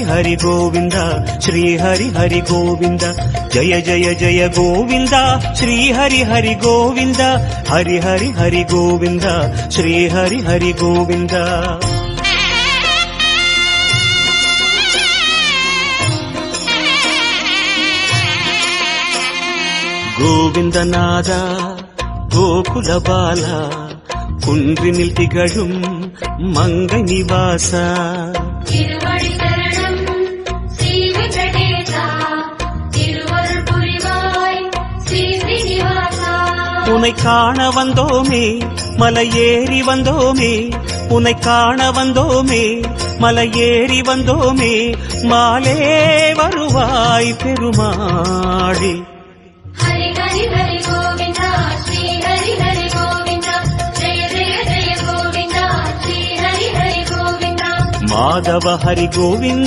హరి గోవింద శ్రీ హరి హరి గోవింద జయ జయ జయ గోవింద శ్రీ హరి హరి గోవింద హరి హరి హరి గోవింద శ్రీ హరి హరి గోవింద ഗോവിന്ദനാഥ ഗോകുല ബാല കുன்றினில் திகழும் மங்கை நிவாச திருவடி சரணம் ஸ்ரீ வெங்கடேசா திருவருள் புரிவாய் ஸ்ரீ ஸ்ரீனிவாசா உன்னை காண வந்தோமே மலையேறி வந்தோமே உன்னை காண வந்தோமே மலையேறி வந்தோமே மாலே வருவாய் பெருமாளே ஹரி ஹரி ஹரி கோவிந்தா ஸ்ரீ ஹரி ஹரி கோவிந்தா ஜெய ஜெய ஜெய கோவிந்தா ஸ்ரீ ஹரி ஹரி கோவிந்தா மாதவ ஹரி கோவிந்த